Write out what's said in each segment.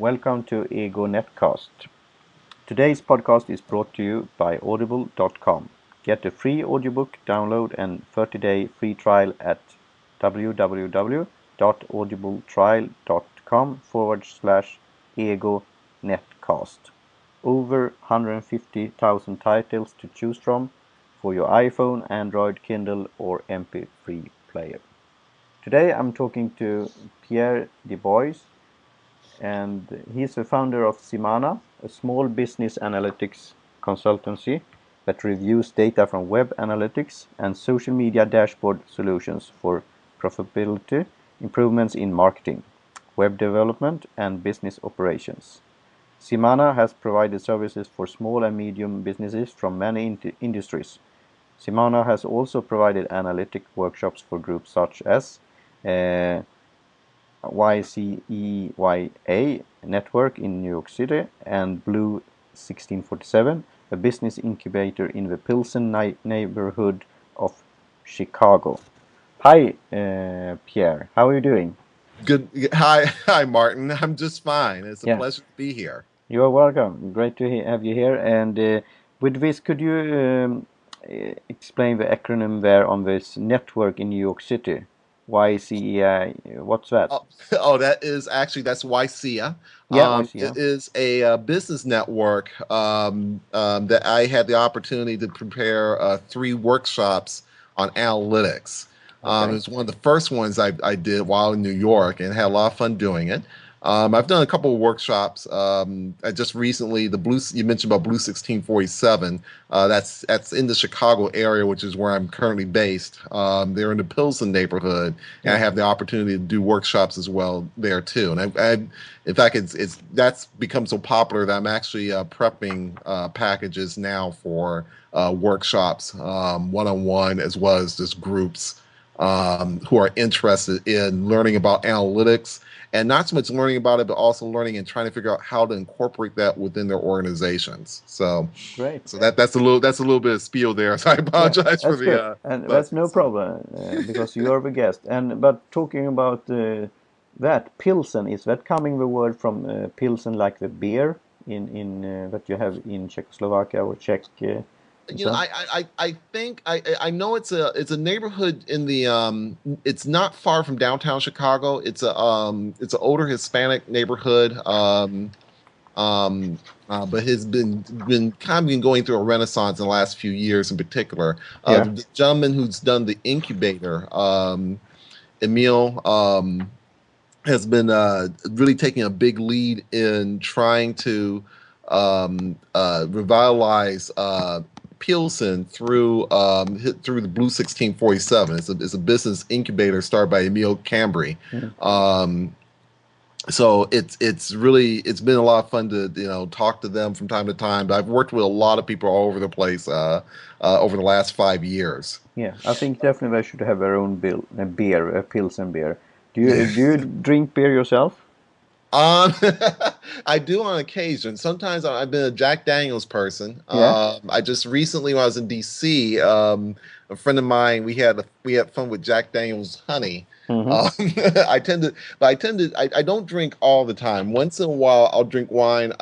Welcome to Ego Netcast. Today's podcast is brought to you by Audible.com. Get a free audiobook download and 30-day free trial at www.audibletrial.com/Ego Netcast. Over 150,000 titles to choose from for your iPhone, Android, Kindle, or MP3 player. Today I'm talking to Pierre DeBois, and he's the founder of Zimana, a small business analytics consultancy that reviews data from web analytics and social media dashboard solutions for profitability improvements in marketing, web development, and business operations. Zimana has provided services for small and medium businesses from many industries. Zimana has also provided analytic workshops for groups such as YCEYA network in New York City and Blue 1647, a business incubator in the Pilsen neighborhood of Chicago. Hi, Pierre. How are you doing? Good. Hi, Martin. I'm just fine. It's a pleasure to be here. You are welcome. Great to have you here. And with this, could you explain the acronym there on this network in New York City? YCEI, what's that? That's YCEA. YCEA. It is a business network that I had the opportunity to prepare 3 workshops on analytics. Okay. It was one of the first ones I did while in New York and had a lot of fun doing it. I've done a couple of workshops. I just recently, you mentioned about Blue 1647. That's in the Chicago area, which is where I'm currently based. They're in the Pilsen neighborhood, and I have the opportunity to do workshops as well there too. And in fact, that's become so popular that I'm actually prepping packages now for workshops, one-on-one, as well as just groups who are interested in learning about analytics. And not so much learning about it, but also learning and trying to figure out how to incorporate that within their organizations. So, great. So that's a little bit of spiel there. So I apologize for the. And that's no problem because you're the guest. But talking about that Pilsen, is that coming the word from Pilsen, like the beer in that you have in Czechoslovakia or Czech? I think I know it's a neighborhood in the it's not far from downtown Chicago. It's an older Hispanic neighborhood, but has been kind of going through a renaissance in the last few years in particular. The gentleman who's done the incubator, Emil, has been really taking a big lead in trying to revitalize Pilsen through the Blue 1647. It's a business incubator started by Emil Cambry. So it's been a lot of fun to talk to them from time to time. But I've worked with a lot of people all over the place over the last 5 years. Yeah, I think definitely they should have their own beer, a Pilsen beer. Do you drink beer yourself? I do on occasion. Sometimes I've been a Jack Daniels person. I just recently, when I was in DC, a friend of mine, we had fun with Jack Daniels honey. I don't drink all the time. Once in a while, I'll drink wine.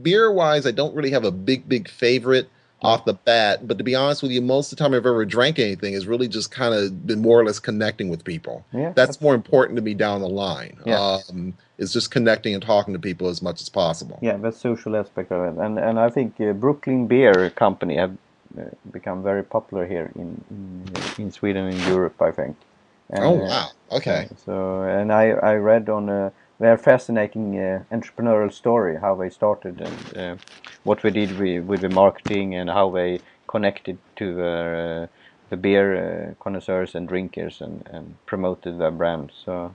Beer wise, I don't really have a big favorite off the bat. But to be honest with you, most of the time I've ever drank anything has really just kind of been more or less connecting with people. That's more important to me down the line. It's just connecting and talking to people as much as possible. Yeah, the social aspect of it. And I think Brooklyn Beer Company have become very popular here in Sweden and Europe, I think. And, oh, wow. Okay. And I read on their fascinating entrepreneurial story, how they started and what they did with the marketing and how they connected to the beer connoisseurs and drinkers and promoted their brand. So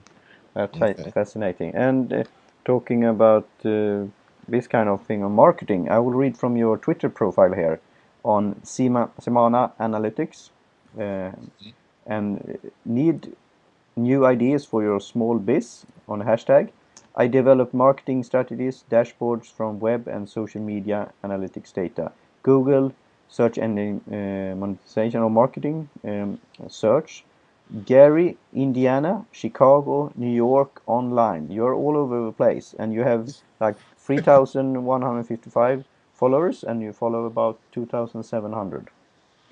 that's fascinating. And talking about this kind of thing on marketing, I will read from your Twitter profile here on Zimana Analytics. And need new ideas for your small biz on hashtag. I develop marketing strategies, dashboards from web and social media analytics data. Google, search engine monetization or marketing, search, Gary, Indiana, Chicago, New York, online. You're all over the place, and you have like 3,155 followers, and you follow about 2,700.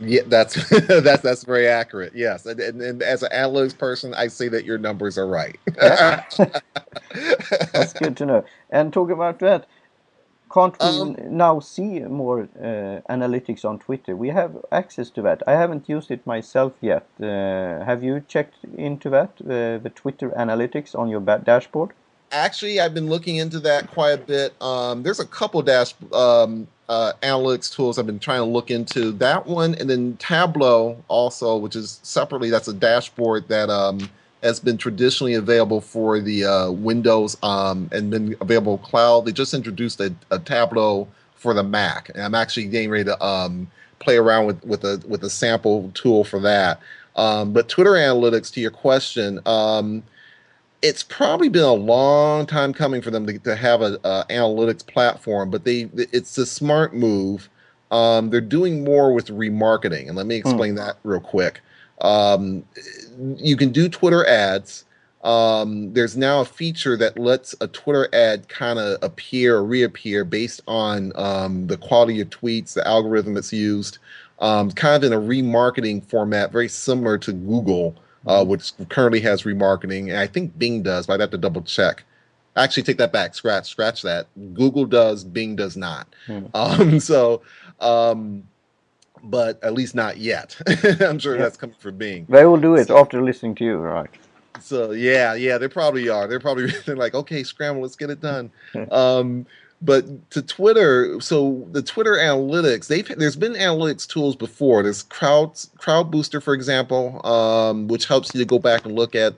Yeah, that's that's very accurate. Yes, and as an analytics person, I say that your numbers are right. Yeah, that's good to know. And talk about that. Can't we um, now see more analytics on Twitter? We have access to that. I haven't used it myself yet. Have you checked into that, the Twitter analytics on your dashboard? Actually, I've been looking into that quite a bit. There's a couple analytics tools I've been trying to look into. That one, and then Tableau also, which is separately. That's a dashboard that has been traditionally available for the Windows and been available cloud. They just introduced a Tableau for the Mac, and I'm actually getting ready to play around with a sample tool for that. But Twitter analytics, to your question. It's probably been a long time coming for them to have a analytics platform, but it's a smart move. They're doing more with remarketing, and let me Hmm. explain that real quick. Um, you can do Twitter ads. There's now a feature that lets a Twitter ad kind of appear or reappear based on the quality of tweets, the algorithm that's used, kind of in a remarketing format, very similar to Google, Mhm. which currently has remarketing, and I think Bing does, but I'd have to double check. Actually, take that back. Scratch that. Google does, Bing does not. Hmm. So, um, but at least not yet. I'm sure Yeah, that's coming from Bing. they will do it So, after listening to you, right? yeah, they probably are. They're probably they're like, okay, scramble, let's get it done. Um, but to Twitter, so the Twitter analytics, there's been analytics tools before. There's Crowd Booster, for example, which helps you to go back and look at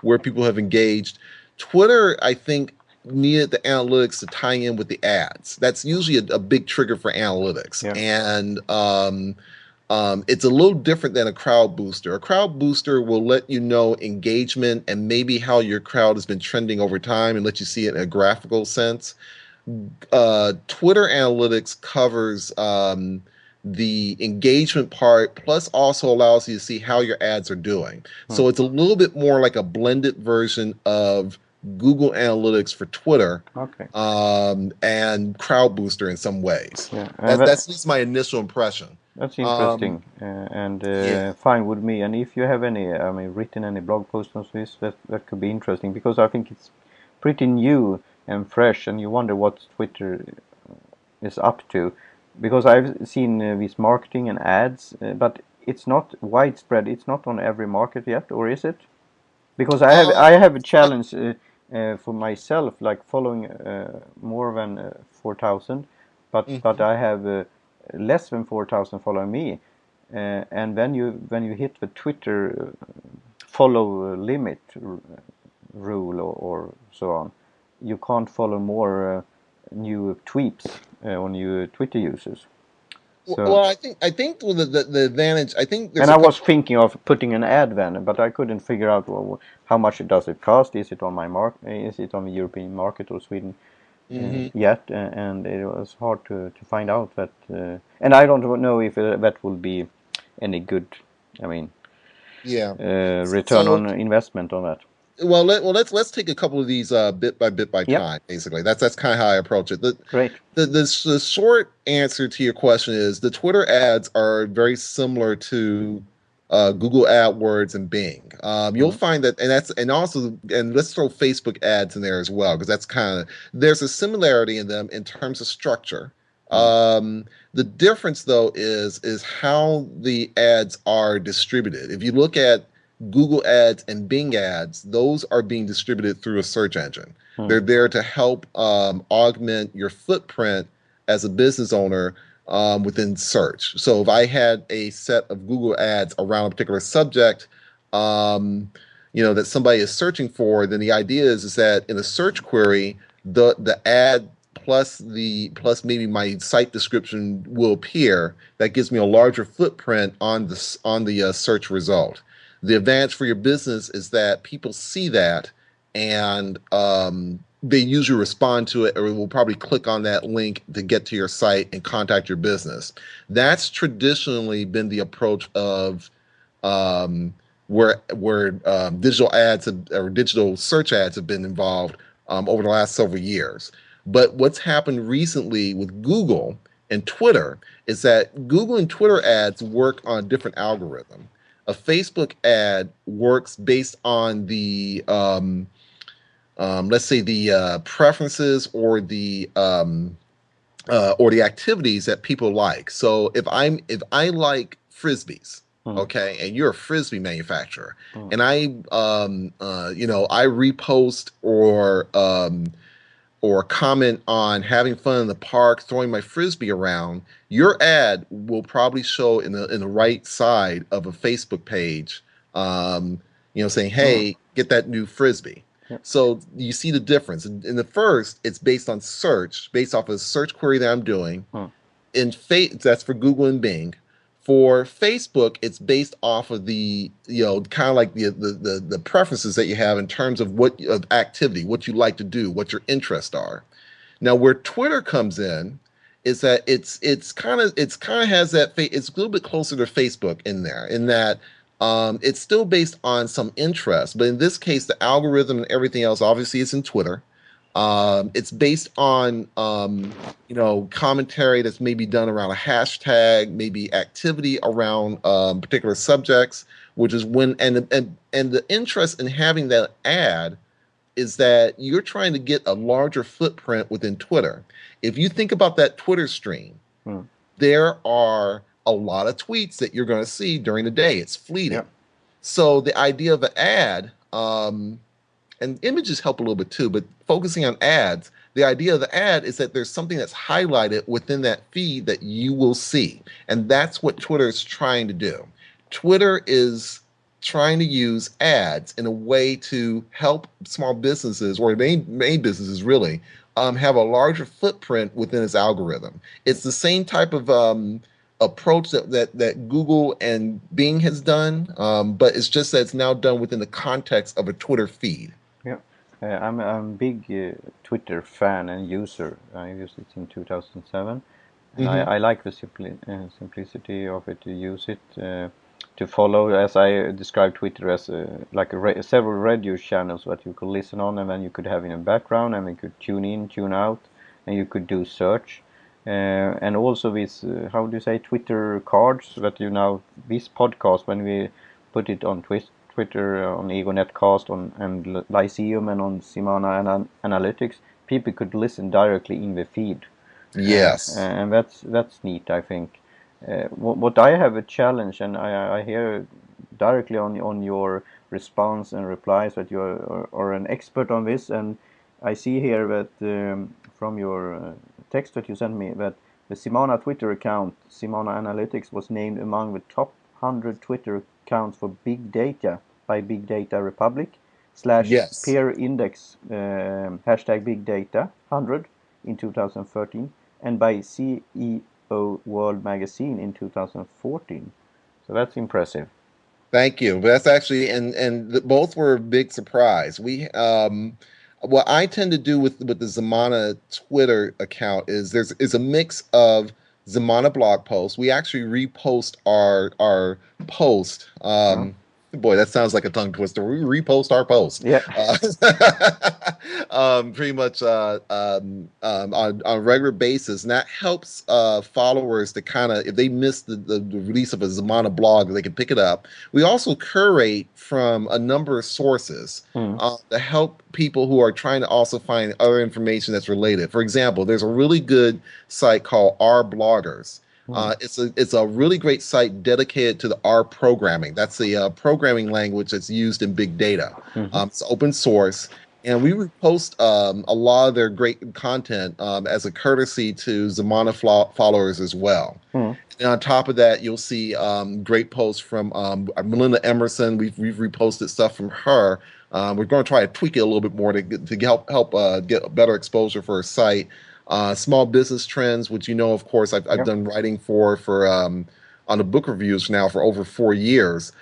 where people have engaged. Twitter, I think, needed the analytics to tie in with the ads. That's usually a big trigger for analytics, Yeah. and it's a little different than a crowd booster. A crowd booster will let you know engagement and maybe how your crowd has been trending over time and let you see it in a graphical sense. Twitter analytics covers the engagement part, plus also allows you to see how your ads are doing. Hmm. So it's a little bit more like a blended version of Google Analytics for Twitter Okay. and Crowd Booster in some ways. Yeah, That's at least my initial impression. that's Um, interesting and yeah. fine with me. And if you have any, I mean, written any blog posts on this, that could be interesting because I think it's pretty new and fresh, and you wonder what Twitter is up to. Because I've seen this marketing and ads, but it's not widespread. It's not on every market yet, or is it? Because I have a challenge for myself, like following more than 4,000, but Mhm. I have less than 4,000 following me, and when you hit the Twitter follow limit rule or so on, you can't follow more new tweets or new Twitter users. So. Well, I think the advantage. I think And there's a I was couple. thinking of putting an ad then, but I couldn't figure out how much it does it cost. Is it on my Is it on the European market or Sweden Hmm. yet? And it was hard to find out that. And I don't know if that will be any good. I mean, Yeah. return So on investment on that. let's take a couple of these bit by Yep, time. Basically, that's kind of how I approach it. great. The short answer to your question is the Twitter ads are very similar to Google AdWords and Bing. You'll Mm, find that, and let's throw Facebook ads in there as well, because that's kind of there's a similarity in them in terms of structure. mm, The difference, though, is how the ads are distributed. If you look at Google ads and Bing ads, those are being distributed through a search engine. mm, They're there to help augment your footprint as a business owner within search. So if I had a set of Google ads around a particular subject, um, that somebody is searching for, then the idea is that in a search query, the ad plus maybe my site description will appear. That gives me a larger footprint on the search result. The advantage for your business is that people see that and they usually respond to it or will probably click on that link to get to your site and contact your business. That's traditionally been the approach of um, where digital ads or digital search ads have been involved over the last several years. But what's happened recently with Google and Twitter is that Google and Twitter ads work on a different algorithm. A Facebook ad works based on the let's say the preferences or the activities that people like. So if I like frisbees, okay, and you're a frisbee manufacturer, and I repost or comment on having fun in the park, throwing my frisbee around, your ad will probably show in the right side of a Facebook page, saying, "Hey, get that new frisbee." Yep. So you see the difference. In the first, it's based on search, based off of a search query that I'm doing. That's for Google and Bing. For Facebook, it's based off of the kind of like the preferences that you have in terms of what of activity, what you like to do, what your interests are. Now, where Twitter comes in is that it's kind of has that it's a little bit closer to Facebook in there, in that it's still based on some interest, but in this case, the algorithm and everything else, obviously, it's in Twitter. It's based on commentary that's maybe done around a hashtag, maybe activity around particular subjects, which is when and the interest in having that ad is that you're trying to get a larger footprint within Twitter. If you think about that Twitter stream, there are a lot of tweets that you're going to see during the day. It's fleeting. Yep. So the idea of an ad, and images help a little bit too, but focusing on ads, the idea of the ad is that there's something that's highlighted within that feed that you will see. And that's what Twitter is trying to do. Twitter is trying to use ads in a way to help small businesses, or main businesses really, have a larger footprint within its algorithm. It's the same type of approach that Google and Bing has done, but it's just that it's now done within the context of a Twitter feed. Yeah, I'm a big Twitter fan and user. I used it in 2007, and I like the simplicity of it to use it. To follow, as I described Twitter as several radio channels that you could listen on, and then you could have in the background, and you could tune in, tune out, and you could do search. And also this, how do you say, Twitter cards that this podcast, when we put it on Twitter, on Ego Netcast, and Lyceum, and on Zimana and Analytics, people could listen directly in the feed. Yes. And that's neat, I think. What I have a challenge, and I hear directly on your response and replies that you are an expert on this, and I see here that from your text that you sent me that the Zimana Twitter account, Zimana Analytics, was named among the top 100 Twitter accounts for big data by Big Data Republic / peer index hashtag Big Data 100 in 2013, and by CEO World Magazine in 2014. So that's impressive. Thank you. That's actually, and both were a big surprise. We what I tend to do with the Zimana Twitter account is there's a mix of Zimana blog posts. We actually repost our post. Boy, that sounds like a tongue twister. We repost our post. Yeah. Pretty much on a regular basis. And that helps followers to kind of, if they miss the release of a Zimana blog, they can pick it up. We also curate from a number of sources to help people who are trying to also find other information that's related. For example, there's a really good site called R Bloggers. It's a really great site dedicated to the R programming. That's the programming language that's used in big data. It's open source, and we repost a lot of their great content as a courtesy to Zimana followers as well. And on top of that, you'll see great posts from Melinda Emerson. We've reposted stuff from her. We're going to try to tweak it a little bit more to help get better exposure for her site. Small business trends, which of course, I've done writing for on the book reviews now for over 4 years.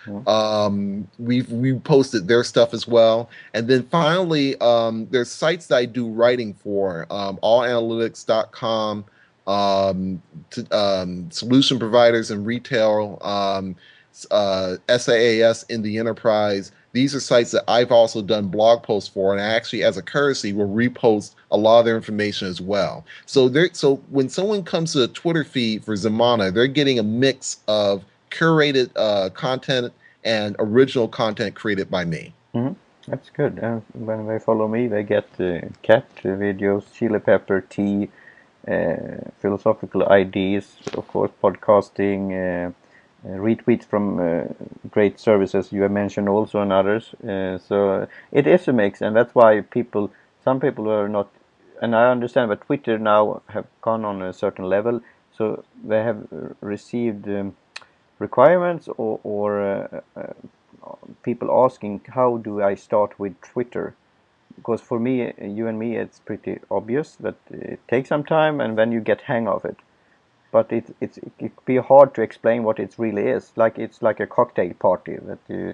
We've posted their stuff as well, and then finally, there's sites that I do writing for, allanalytics.com, solution providers in retail. SaaS in the enterprise. These are sites that I've also done blog posts for, and I actually, as a courtesy, will repost a lot of their information as well. So when someone comes to the Twitter feed for Zimana, they're getting a mix of curated content and original content created by me. Mm-hmm. That's good. When they follow me, they get cat videos, chili pepper, tea, philosophical ideas, of course, podcasting, retweets from great services you have mentioned also and others. So it is a mix, and that's why some people are not, and I understand that Twitter now have gone on a certain level, so they have received requirements or people asking, how do I start with Twitter? Because for me, you and me, it's pretty obvious that it takes some time, and then you get hang of it. But it can be hard to explain what it really is. Like it's like a cocktail party that you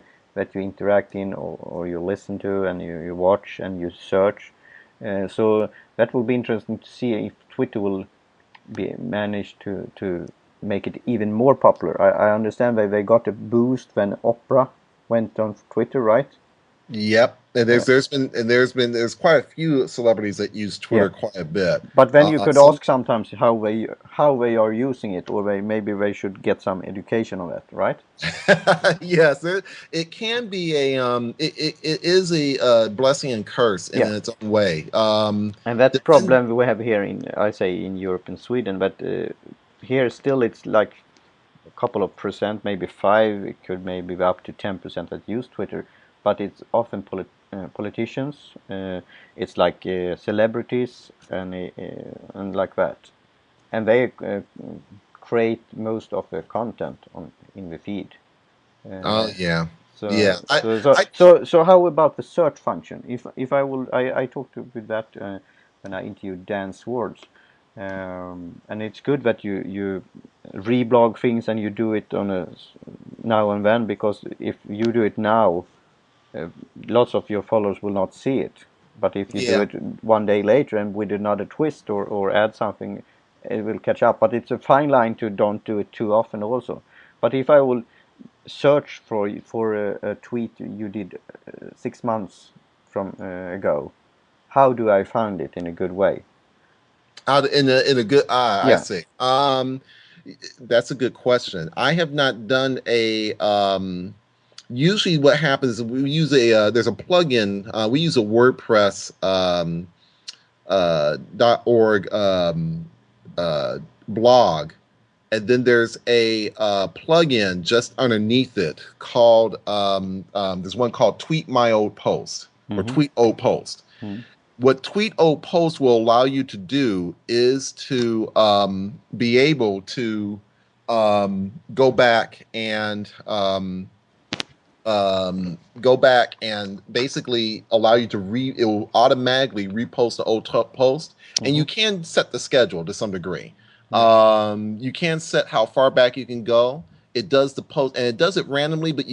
interact in, or you listen to, and you watch and you search. So that will be interesting to see if Twitter will be managed to make it even more popular. I understand that they got a boost when Oprah went on Twitter, right? Yep, and there's quite a few celebrities that use Twitter quite a bit. But then you could ask sometimes how they are using it, or maybe they should get some education on that, right? Yes, it can be it is a blessing and curse in its own way. And that's the problem we have here in Europe and Sweden, but here still it's like a couple of percent, maybe 5, it could maybe be up to 10% that use Twitter, but it's often politicians, it's like celebrities and like that, and they create most of the content in the feed. Oh yeah. So how about the search function? If I talked with that when I interviewed Dan Swords, and it's good that you reblog things and you do it on a now and then, because if you do it now, lots of your followers will not see it. But if you do it one day later and with another twist or add something, it will catch up. But it's a fine line to don't do it too often also. But if I will search for a tweet you did 6 months from ago, how do I find it in a good way? In a good I see. That's a good question. I have not done a usually what happens is we use there's a plugin, we use a WordPress .org blog, and then there's a plugin just underneath it called there's one called Tweet My Old Post or Tweet Old Post. What Tweet Old Post will allow you to do is to be able to go back and basically allow you to it will automatically repost the old post, and you can set the schedule to some degree. You can set how far back you can go. It does the post, and it does it randomly, but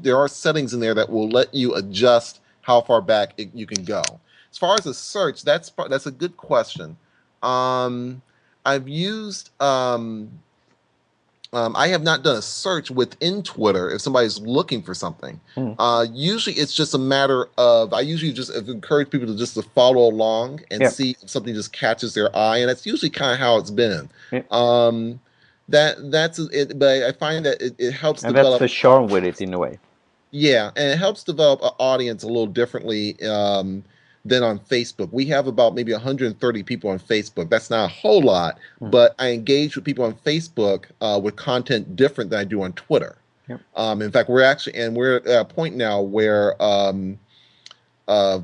there are settings in there that will let you adjust how far back you can go. As far as a search, that's a good question. I've used I have not done a search within Twitter if somebody's looking for something. Usually it's just a matter of, I usually just encourage people to just to follow along and see if something just catches their eye, and that's usually kind of how it's been. That's it, but I find that it helps and develop. That's the charm with it in a way. Yeah, and it helps develop an audience a little differently than on Facebook. We have about maybe 130 people on Facebook. That's not a whole lot, but I engage with people on Facebook with content different than I do on Twitter. In fact, we're at a point now where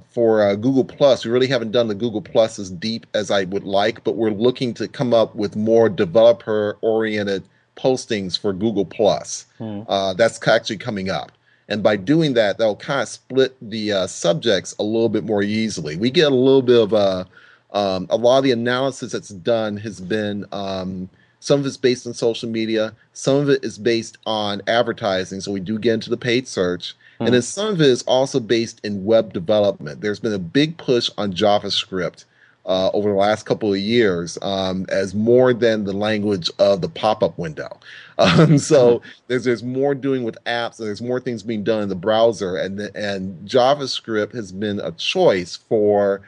for Google Plus, we really haven't done the Google Plus as deep as I would like, but we're looking to come up with more developer-oriented postings for Google Plus. That's actually coming up. And by doing that, that'll kind of split the subjects a little bit more easily. We get a little bit of a lot of the analysis that's done has been, some of it's based on social media, some of it is based on advertising, so we do get into the paid search, and then some of it is also based in web development. There's been a big push on JavaScript over the last couple of years as more than the language of the pop-up window. So there's more doing with apps, and there's more things being done in the browser, and JavaScript has been a choice for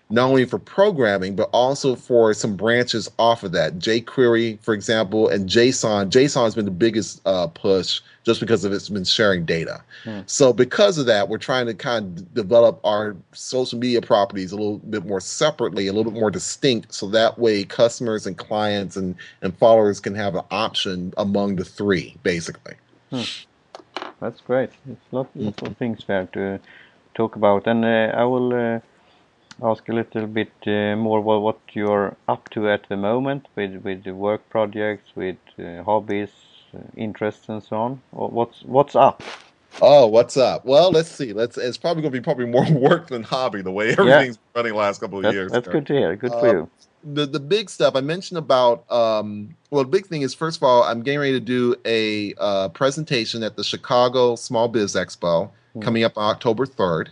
not only for programming, but also for some branches off of that. jQuery, for example, and JSON. JSON has been the biggest push just because of it's been sharing data. So because of that, we're trying to kind of develop our social media properties a little bit more separately, a little bit more distinct, so that way customers and clients and followers can have an option among the three, basically. That's great. It's lots of things there to talk about, and I will ask a little bit more what you're up to at the moment with the work projects, with hobbies, interests, and so on. What's up? Oh, what's up? Well, let's see. It's probably going to be probably more work than hobby the way everything's running the last couple of years. That's good to hear. Good for you. The big stuff I mentioned about, well, the big thing is, first of all, I'm getting ready to do a presentation at the Chicago Small Biz Expo coming up on October 3rd.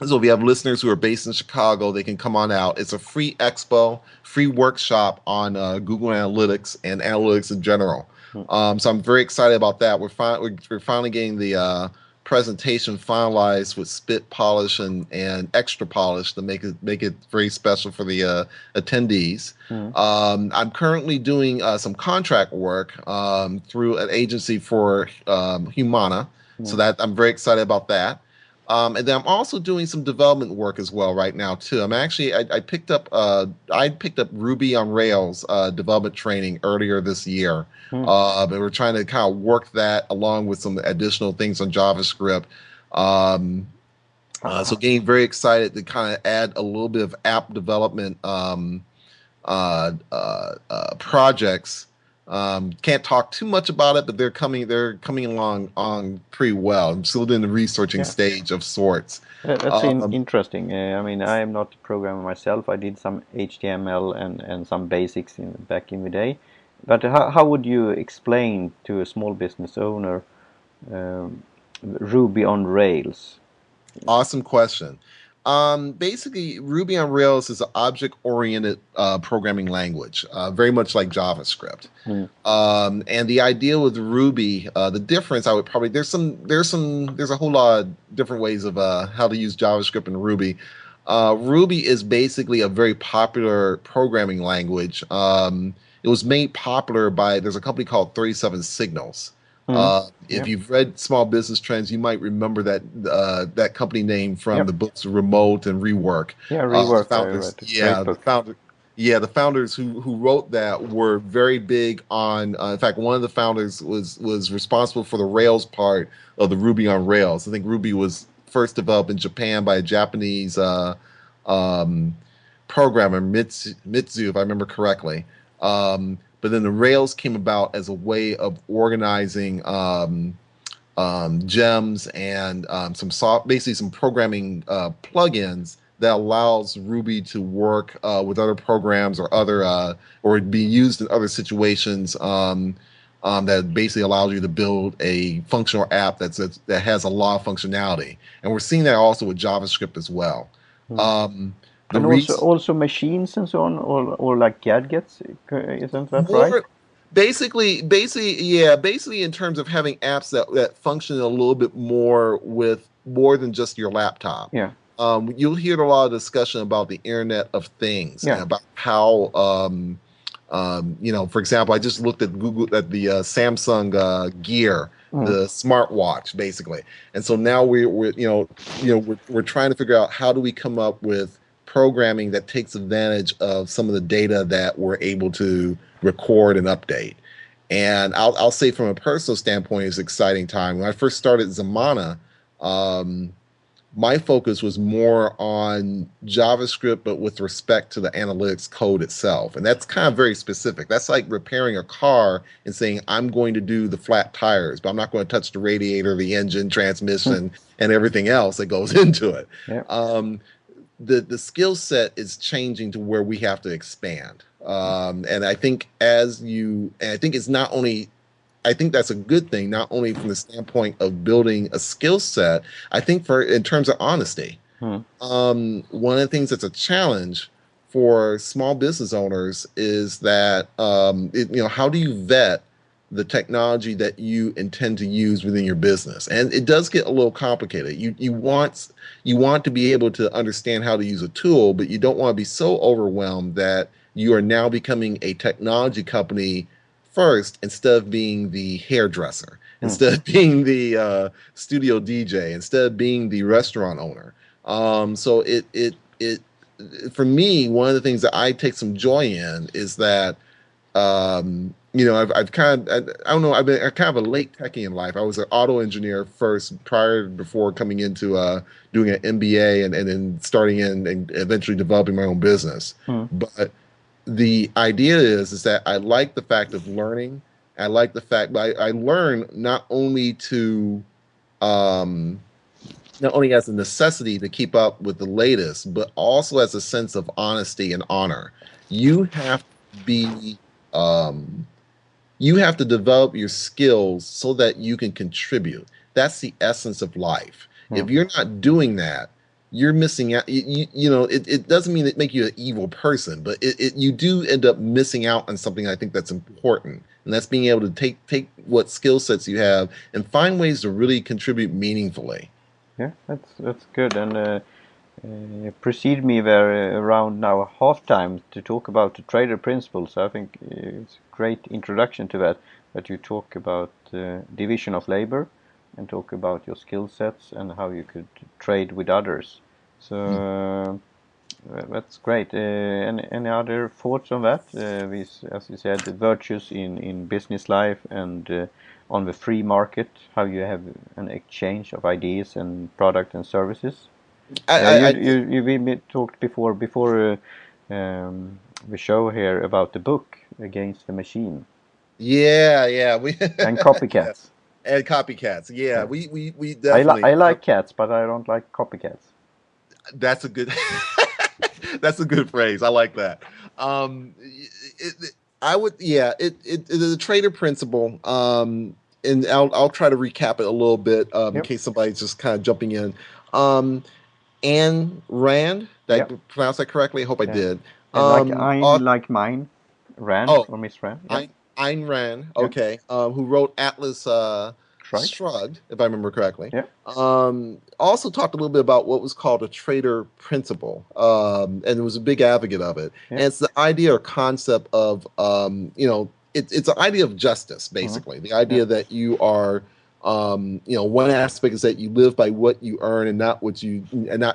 So if you have listeners who are based in Chicago, they can come on out. It's a free expo, free workshop on Google Analytics and analytics in general. So I'm very excited about that. We're finally getting the presentation finalized with spit polish and extra polish to make it very special for the attendees. I'm currently doing some contract work through an agency for Humana, so that I'm very excited about that. And then I'm also doing some development work as well right now too. I'm actually I picked up Ruby on Rails development training earlier this year, and we're trying to kind of work that along with some additional things on JavaScript. So getting very excited to kind of add a little bit of app development projects. Can't talk too much about it, but they're coming along pretty well. I'm still in the researching stage of sorts. That's interesting. I mean, I am not a programmer myself. I did some HTML and some basics back in the day. But how would you explain to a small business owner Ruby on Rails? Awesome question. Basically, Ruby on Rails is an object-oriented programming language, very much like JavaScript. And the idea with Ruby, the difference I would probably there's a whole lot of different ways of how to use JavaScript and Ruby. Ruby is basically a very popular programming language. It was made popular by there's a company called 37 Signals. If you've read Small Business Trends, you might remember that company name from the books Remote and Rework. Rework. The founders who wrote that were very big on. In fact, one of the founders was responsible for the Rails part of the Ruby on Rails. I think Ruby was first developed in Japan by a Japanese programmer, Mitsu, if I remember correctly. But then the Rails came about as a way of organizing gems and basically some programming plugins that allows Ruby to work with other programs or be used in other situations that basically allows you to build a functional app that has a lot of functionality. And we're seeing that also with JavaScript as well. And also machines and so on, or like gadgets, isn't that right? Basically in terms of having apps that function a little bit more with more than just your laptop. You'll hear a lot of discussion about the Internet of Things and about how for example, I just looked at the Samsung Gear, the smartwatch, basically, and so now we're trying to figure out how do we come up with programming that takes advantage of some of the data that we're able to record and update. And I'll say from a personal standpoint, it's an exciting time. When I first started Zimana, my focus was more on JavaScript, but with respect to the analytics code itself. And that's kind of very specific. That's like repairing a car and saying, I'm going to do the flat tires, but I'm not going to touch the radiator, the engine, transmission, and everything else that goes into it. The skill set is changing to where we have to expand. And I think it's not only, I think that's a good thing, not only from the standpoint of building a skill set, I think in terms of honesty. Hmm. One of the things that's a challenge for small business owners is that how do you vet the technology that you intend to use within your business? And it does get a little complicated. You want to be able to understand how to use a tool, but you don't want to be so overwhelmed that you are now becoming a technology company first instead of being the hairdresser, Hmm. instead of being the studio DJ, instead of being the restaurant owner. So it for me, one of the things that I take some joy in is that I've kind of I don't know, I've been kind of a late techie in life. I was an auto engineer first, before coming into doing an MBA and then starting in and eventually developing my own business. Hmm. But the idea is that I like the fact of learning. I like the fact that I learn um, not only as a necessity to keep up with the latest, but also as a sense of honesty and honor. You have to be, um, you have to develop your skills so that you can contribute. That's the essence of life. Hmm. If you're not doing that, you're missing out. It doesn't mean it make you an evil person, but you do end up missing out on something I think that's important. And that's being able to take what skill sets you have and find ways to really contribute meaningfully. Yeah, that's good. And precede me there around now halftime to talk about the trader principles. I think it's a great introduction to that. That you talk about division of labor and talk about your skill sets and how you could trade with others. So that's great. Any other thoughts on that? This, as you said, the virtues in business life and on the free market, how you have an exchange of ideas and product and services. I We talked before the show here about the book Against the Machine yeah, and yeah, copycats. and copycats. Yeah, Yeah. we definitely I like cats, but I don't like copycats. that's a good that's a good phrase. I like that. I would, yeah, it is a trader principle. And I'll try to recap it a little bit in Yep. case somebody's just kind of jumping in. Um, Anne Rand, did Yep. I pronounce that correctly? I hope I Yeah. did. Like Author, ein, like mine, Rand oh, or Miss Rand. Yep. Ayn Rand, Yeah. okay, who wrote Atlas Shrugged. Shrugged, if I remember correctly. Yeah. Also talked a little bit about what was called a trader principle, and was a big advocate of it. Yeah. And it's the idea or concept of, it's an idea of justice, Hmm. basically. The Yeah. idea that you are, one aspect is that you live by what you earn and not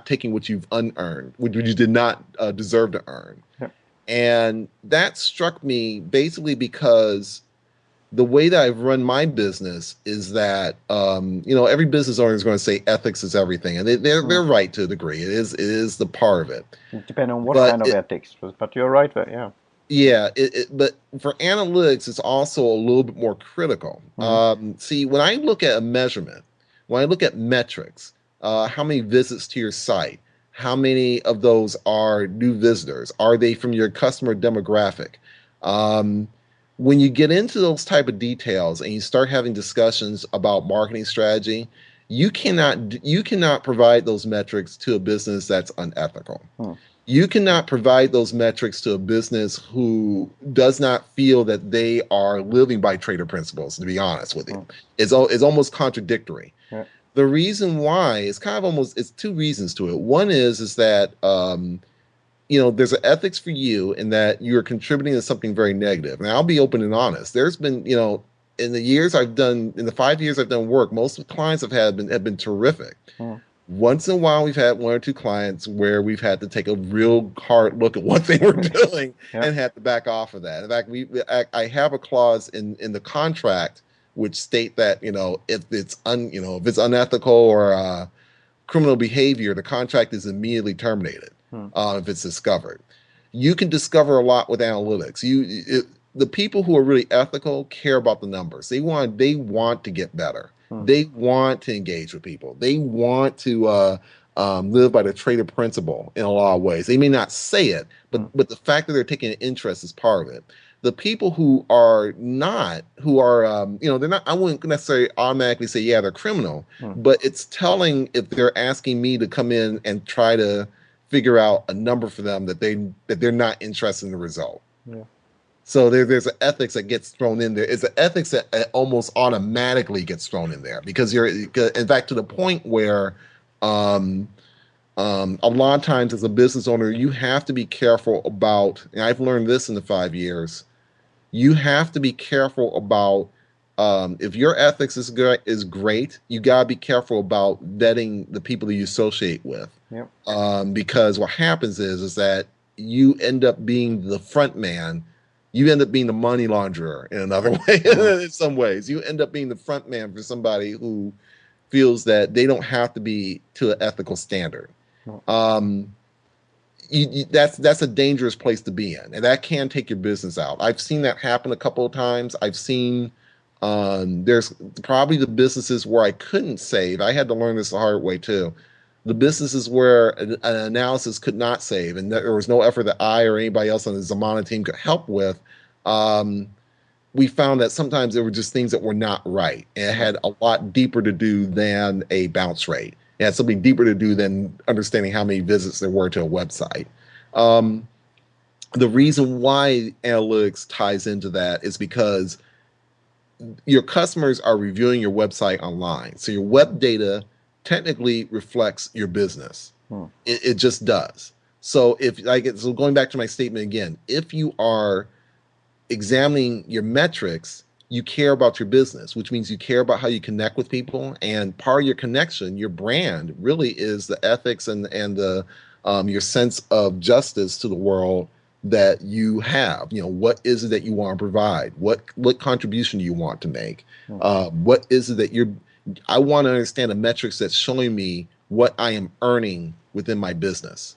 taking what you've unearned, what you did not deserve to earn. Yeah. And that struck me basically because the way that I've run my business is that every business owner is going to say ethics is everything, and Hmm. they're right to a degree. It is the part of it, It depends on what but kind of ethics, but you're right there. Yeah. yeah, but for analytics, it's also a little bit more critical. Hmm. See, when I look at a measurement, when I look at metrics, how many visits to your site, how many of those are new visitors? Are they from your customer demographic? Um, when you get into those type of details and you start having discussions about marketing strategy, you cannot provide those metrics to a business that's unethical. Hmm. You cannot provide those metrics to a business who does not feel that they are living by trader principles, to be honest with Hmm. you. It's almost contradictory. Yeah. The reason why is kind of almost, it's two reasons to it. One is that there's an ethics for you in that you're contributing to something very negative. And I'll be open and honest. There's been, in the 5 years I've done work, most of the clients have been terrific. Hmm. Once in a while, we've had one or two clients where we've had to take a real hard look at what they were doing Yeah. and had to back off of that. In fact, I have a clause in the contract which state that if it's unethical or criminal behavior, the contract is immediately terminated Hmm. if it's discovered. You can discover a lot with analytics. The people who are really ethical care about the numbers. They want to get better. Hmm. They want to engage with people. They want to live by the trader principle in a lot of ways. They may not say it, but Hmm. but the fact that they're taking an interest is part of it. The people who are not, who are, they're not, I wouldn't necessarily automatically say, yeah, they're criminal, but it's telling if they're asking me to come in and try to figure out a number for them that they're not interested in the result. Yeah. So there's an ethics that gets thrown in there. It's an ethics that almost automatically gets thrown in there because in fact, to the point where, a lot of times as a business owner, you have to be careful about, and I've learned this in the 5 years, you have to be careful about if your ethics is great, you gotta be careful about vetting the people that you associate with. Yep. Because what happens is that you end up being the front man. You end up being the money launderer in another way. In some ways, you end up being the front man for somebody who feels that they don't have to be to an ethical standard. That's a dangerous place to be in, and that can take your business out. I've seen that happen a couple of times. I've seen there's probably the businesses where I couldn't save. I had to learn this the hard way too. The businesses where an analysis could not save, and there was no effort that I or anybody else on the Zimana team could help with. We found that sometimes there were just things that were not right, and it had a lot deeper to do than a bounce rate. It had something deeper to do than understanding how many visits there were to a website. The reason why analytics ties into that is because your customers are reviewing your website online. So your web data technically reflects your business. It just does. So so going back to my statement again, if you are examining your metrics, you care about your business, which means you care about how you connect with people. And part of your connection, your brand, really is the ethics and the your sense of justice to the world that you have. What is it that you want to provide? What contribution do you want to make? What is it that I want to understand the metrics that's showing me what I am earning within my business.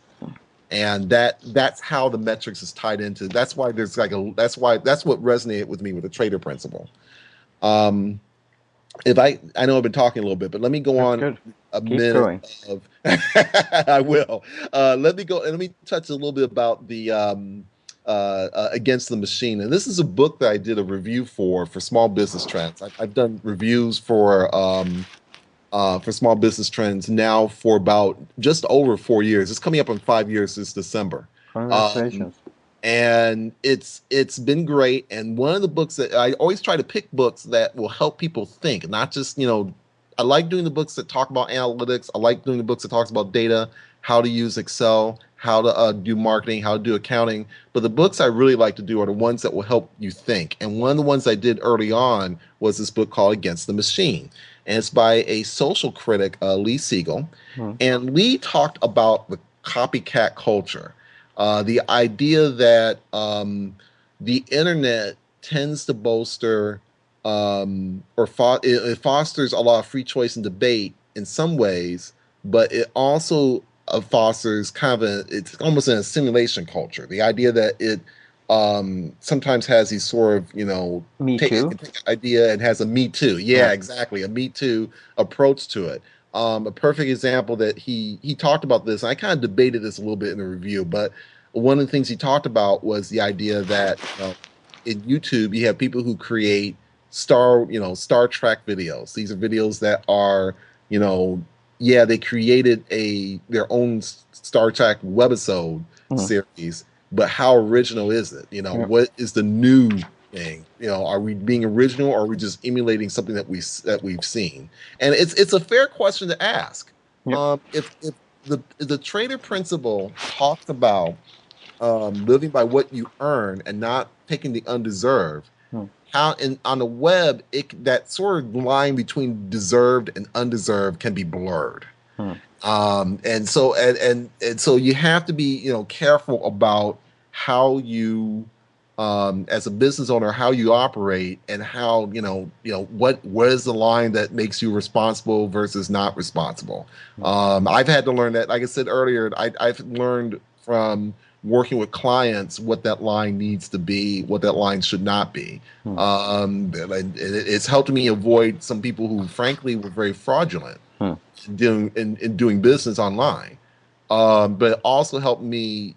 And that's how the metrics is tied into. That's why that's what resonated with me with the trader principle. If I know I've been talking a little bit, but let me go on good. a Keep minute going. of I will. Let me touch a little bit about the Against the Machine. And this is a book that I did a review for Small Business Trends. I've done reviews for Small Business Trends now for about just over 4 years. It's coming up on 5 years this December. Congratulations. And it's been great. And one of the books that I always try to pick books that will help people think, not just, I like doing the books that talk about analytics. I like doing the books that talks about data, how to use Excel, how to do marketing, how to do accounting. But the books I really like to do are the ones that will help you think. And one of the ones I did early on was this book called Against the Machine. And it's by a social critic, Lee Siegel. And Lee talked about the copycat culture. The idea that the internet tends to bolster it fosters a lot of free choice and debate in some ways, but it also fosters it's almost in a simulation culture. The idea that it sometimes has these sort of, Me too. take an idea and has a me too. Yeah, exactly. A me too approach to it. A perfect example that he talked about this, and I kind of debated this a little bit in the review, but one of the things he talked about was the idea that in YouTube you have people who create Star Trek videos. These are videos that are, they created their own Star Trek webisode series, but how original is it? What is the new thing? Are we being original, or are we just emulating something that we've seen? And it's a fair question to ask. If the trader principle talks about living by what you earn and not taking the undeserved, how on the web that sort of line between deserved and undeserved can be blurred. And so you have to be careful about how you as a business owner, how you operate, and how what is the line that makes you responsible versus not responsible. I've had to learn that. Like I said earlier, I've learned from working with clients what that line needs to be, what that line should not be. It's helped me avoid some people who frankly were very fraudulent in doing business online. but it also helped me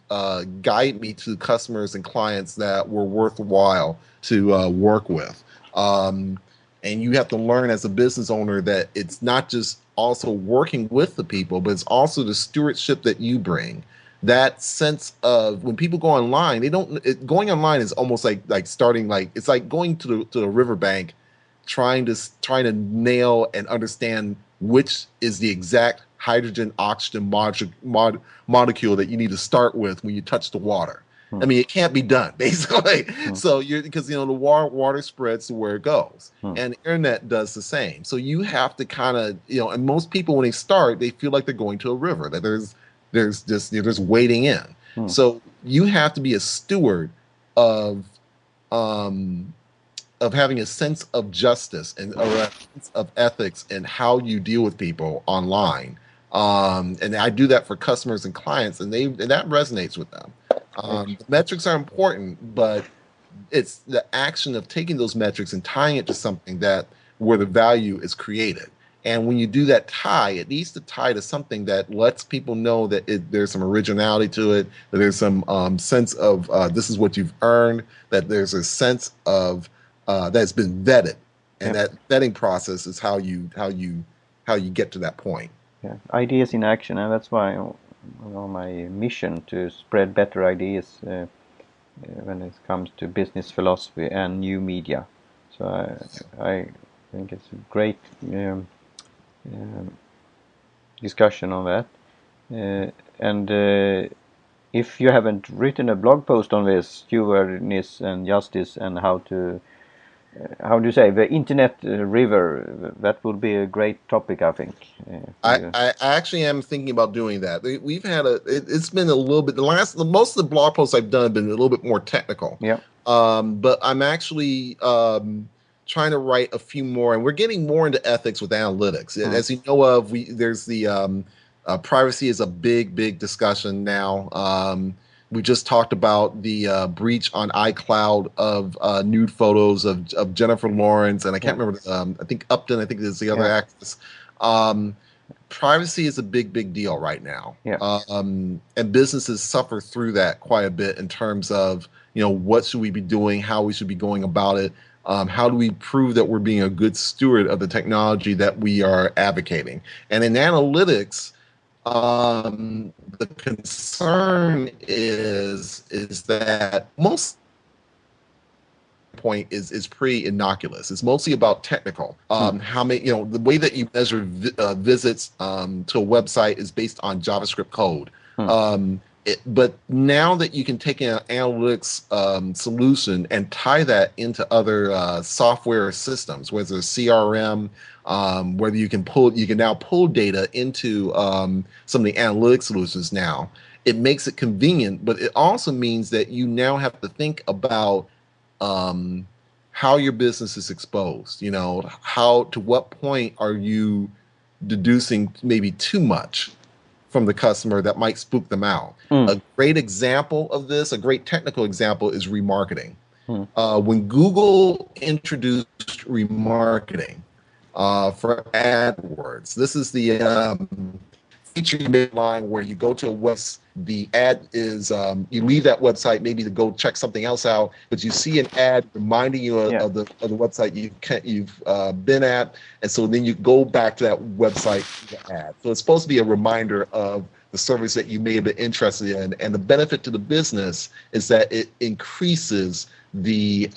guide me to customers and clients that were worthwhile to work with. Um, and you have to learn as a business owner that it's not just also working with the people, but it's also the stewardship that you bring. That sense of when people go online, they don't. Going online is almost like starting like it's like going to the riverbank, trying to nail and understand which is the exact hydrogen oxygen molecule that you need to start with when you touch the water. Hmm. I mean, it can't be done basically. Hmm. So you're because the water spreads to where it goes, Hmm. and the internet does the same. So you have to kind of and most people when they start, they feel like they're going to a river that there's just there's wading in. Hmm. So you have to be a steward of um of having a sense of justice and or a sense of ethics and how you deal with people online. And I do that for customers and clients, and that resonates with them. The metrics are important, but it's the action of taking those metrics and tying it to something that where the value is created. And when you do that tie, it needs to tie to something that lets people know that there's some originality to it, that there's some sense of this is what you've earned, that there's a sense of that's been vetted, and Yeah. that vetting process is how you get to that point. Yeah. Ideas in action, and that's why my mission to spread better ideas when it comes to business philosophy and new media. So I think it's a great um, discussion on that. And if you haven't written a blog post on this, stewardness and justice and how do you say, the internet river, that would be a great topic, I think. For I, you. I actually am thinking about doing that. We've had it's been a little bit most of the blog posts I've done have been a little bit more technical. Yeah. But I'm actually trying to write a few more, and we're getting more into ethics with analytics. As you know of, there's the privacy is a big discussion now. We just talked about the breach on iCloud of nude photos of Jennifer Lawrence, and I can't remember. I think Upton. I think is the other actress. Um, Privacy is a big deal right now. Yeah. And businesses suffer through that quite a bit in terms of what should we be doing, how we should be going about it, how do we prove that we're being a good steward of the technology that we are advocating. And in analytics, the concern is that most point is pretty innocuous. It's mostly about technical. How many, the way that you measure visits to a website is based on JavaScript code. But now that you can take an analytics solution and tie that into other software systems, whether it's CRM, whether you can now pull data into some of the analytics solutions now, it makes it convenient, but it also means that you now have to think about how your business is exposed. How to what point are you deducing maybe too much from the customer that might spook them out. A great example of this, a great technical example, is remarketing. When Google introduced remarketing for AdWords, this is the feature line where you go to a website, the ad is you leave that website maybe to go check something else out, but you see an ad reminding you of the website you've been at, and so then you go back to that website for the ad. So it's supposed to be a reminder of the service that you may have been interested in, and the benefit to the business is that it increases the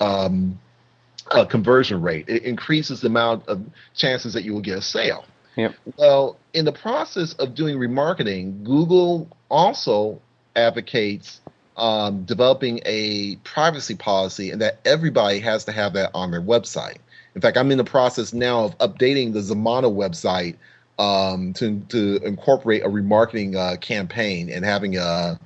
conversion rate. It increases the amount of chances that you will get a sale. Yep. Well, in the process of doing remarketing, Google also advocates developing a privacy policy and that everybody has to have that on their website. In fact, I'm in the process now of updating the Zimana website to incorporate a remarketing campaign and having the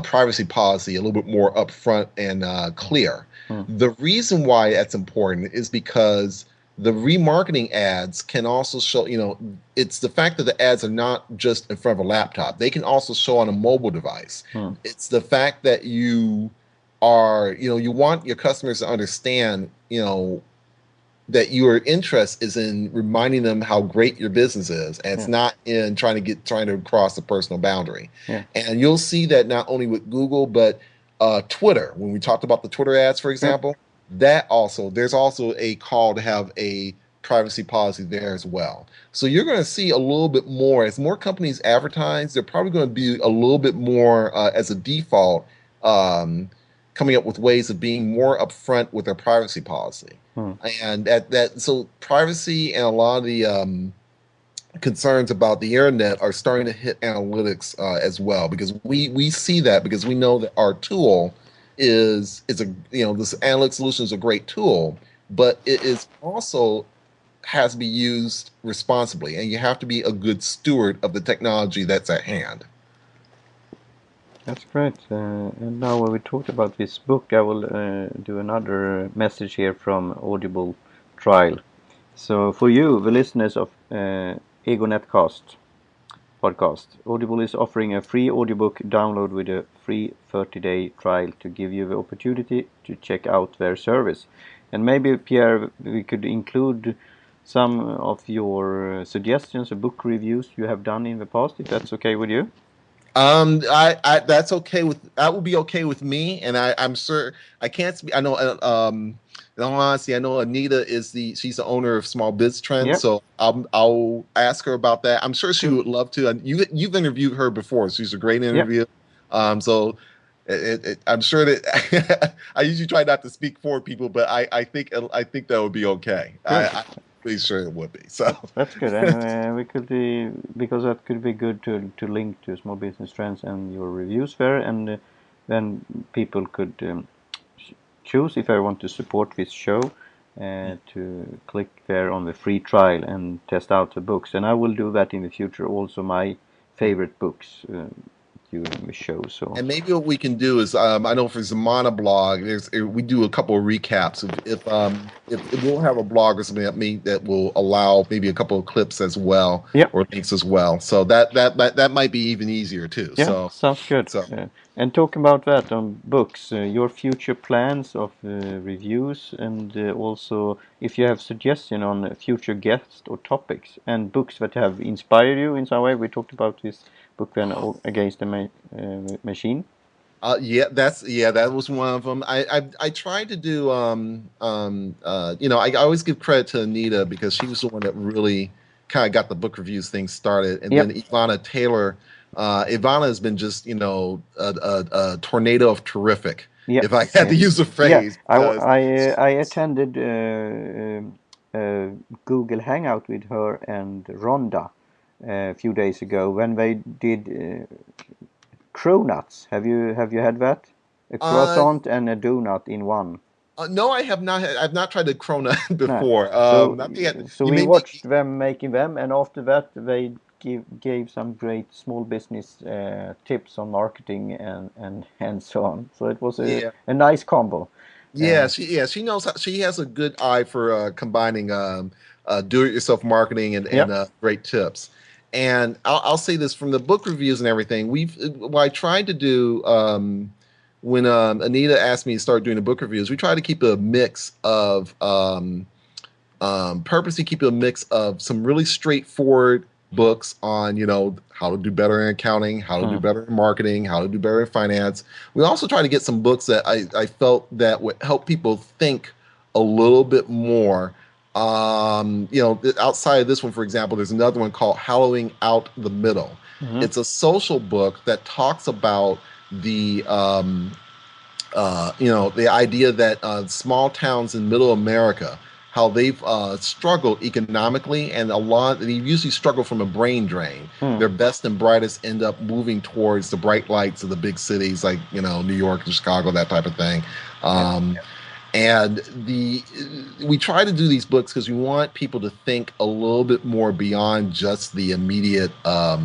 privacy policy a little bit more upfront and clear. The reason why that's important is because the remarketing ads can also show, it's the fact that the ads are not just in front of a laptop. They can also show on a mobile device. It's the fact that you want your customers to understand, that your interest is in reminding them how great your business is, and it's Yeah. not in trying to cross the personal boundary. Yeah. And you'll see that not only with Google, but Twitter. When we talked about the Twitter ads, for Yeah. example, there's also a call to have a privacy policy there as well. So you're going to see a little bit more as more companies advertise. They're probably going to be a little bit more as a default. Coming up with ways of being more upfront with their privacy policy. Hmm. And so privacy and a lot of the concerns about the internet are starting to hit analytics as well, because we see that, because we know that our tool is a, this analytic solution is a great tool, but it is also has to be used responsibly, and you have to be a good steward of the technology that's at hand. That's great. And now when we talked about this book, I will do another message here from Audible Trial. So for you, the listeners of EgoNetcast podcast, Audible is offering a free audiobook download with a free 30-day trial to give you the opportunity to check out their service. And maybe, Pierre, we could include some of your suggestions or book reviews you have done in the past, if that's okay with you. That's okay that will be okay with me, and I'm sure I can't speak. I know, in all honesty, I know Anita she's the owner of Small Biz Trends, Yep. so I'll ask her about that. I'm sure she Cool. would love to. And you've interviewed her before. She's a great interview. So I'm sure that I usually try not to speak for people, but I think that would be okay. I'm pretty sure it would be. So that's good, and we could because that could be good to link to Small Business Trends and your reviews there, and then people could choose if I want to support this show to click there on the free trial and test out the books, and I will do that in the future. Also, my favorite books during the show. So, and maybe what we can do is, I know for Zimana blog, we do a couple of recaps. If we'll have a blog or something that will allow maybe a couple of clips as well, or links as well. So that might be even easier too. Yeah, so sounds good. And talking about that on books, your future plans of reviews, and also if you have suggestion on future guests or topics and books that have inspired you in some way. We talked about this book then, Against the Machine. That was one of them. I tried to do I always give credit to Anita, because she was the one that really kind of got the book reviews thing started, and then Ivana Taylor. Ivana has been just a tornado of terrific. If I had to use a phrase, I attended Google Hangout with her and Rhonda a few days ago when they did cronuts. Have you had that? A croissant and a donut in one. No, I have not. I've not tried the cronut before. So we watched them making them, and after that they gave some great small business tips on marketing and so on. So it was a nice combo. She knows she has a good eye for combining do-it-yourself marketing and great tips. And I'll say this from the book reviews and everything. What I tried to do when Anita asked me to start doing the book reviews, we tried to keep a mix of purposely keep a mix of some really straightforward books on how to do better in accounting, how to do better in marketing, how to do better in finance. We also try to get some books that I felt that would help people think a little bit more. Outside of this one, for example, there's another one called Hollowing Out the Middle. It's a social book that talks about the idea that small towns in middle America, how they've struggled economically, and they usually struggle from a brain drain. Their best and brightest end up moving towards the bright lights of the big cities like New York and Chicago, that type of thing. And we try to do these books because we want people to think a little bit more beyond just the immediate, how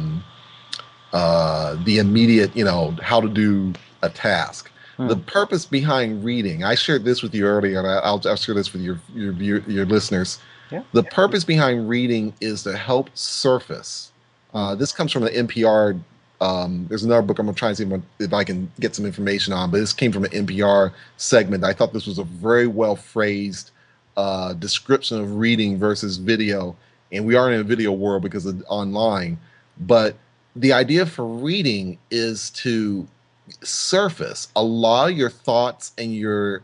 to do a task. The purpose behind reading, I shared this with you earlier, and I'll share this with your listeners. The purpose behind reading is to help surface. This comes from the NPR. There's another book I'm going to try and see if I can get some information on, but this came from an NPR segment. I thought this was a very well phrased description of reading versus video, and we are in a video world because of online. But the idea for reading is to surface, allow your thoughts and your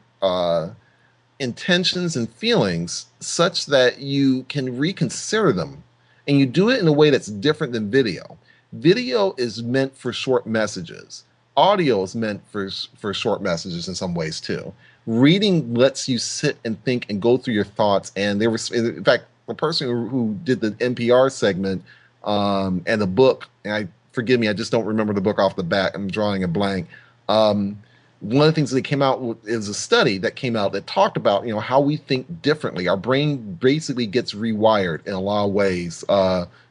intentions and feelings such that you can reconsider them, and you do it in a way that's different than video. Video is meant for short messages. Audio is meant for short messages in some ways too. Reading lets you sit and think and go through your thoughts. And there was, in fact, the person who did the NPR segment and the book, and I forgive me, I just don't remember the book off the bat. I'm drawing a blank. One of the things that came out is a study that came out that talked about, how we think differently. Our brain basically gets rewired in a lot of ways,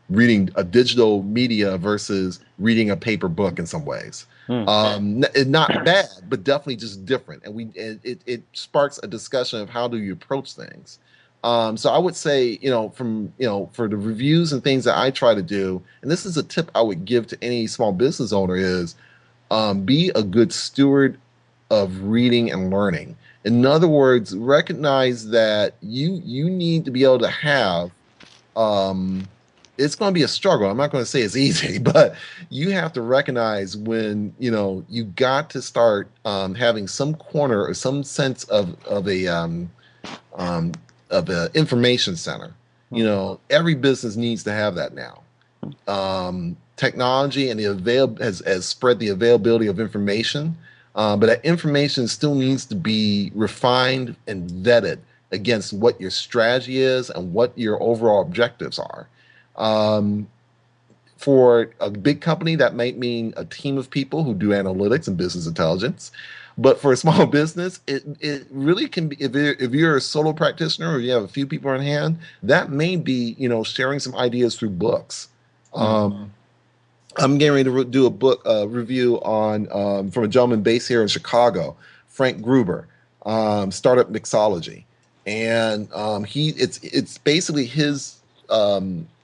reading a digital media versus reading a paper book in some ways. Not bad, but definitely just different. And it sparks a discussion of how do you approach things. So I would say, for the reviews and things that I try to do, and this is a tip I would give to any small business owner is, be a good steward of reading and learning. In other words, recognize that you need to be able to have, it's going to be a struggle. I'm not going to say it's easy, but you have to recognize when, you got to start having some corner or some sense of a information center. Every business needs to have that now. Technology and has spread the availability of information, but that information still needs to be refined and vetted against what your strategy is and what your overall objectives are. For a big company, that might mean a team of people who do analytics and business intelligence. But for a small business, it really can be, if you're a solo practitioner or you have a few people on hand, that may be, sharing some ideas through books. I'm getting ready to do a book review on from a gentleman based here in Chicago, Frank Gruber, Startup Mixalogy, and it's basically his